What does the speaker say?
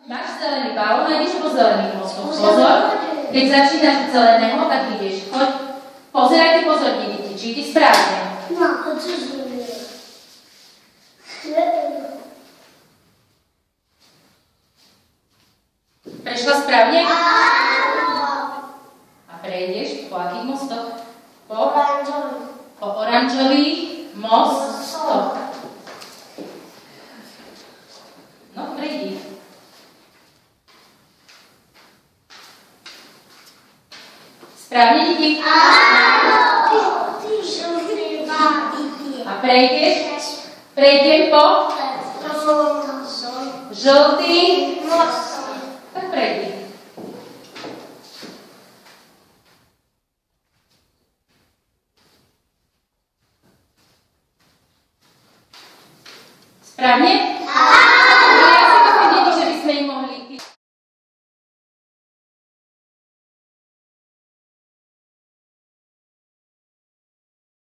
Máš zelený balón a ideš po zelených mostoch. Pozor, keď začínaš od zeleného, tak ideš. Choď, pozerajte pozorne, deti, či ide správne. No, to čo zrobila? Prešla správne? Áno. A prejdeš po akých mostoch? Oranžový. Po oranžových mostoch. No, prejdi. Správne, deti? Áno. Žltý. A prejdeš? Prejdem po žltý. Tak prejdi. Správne? Áno.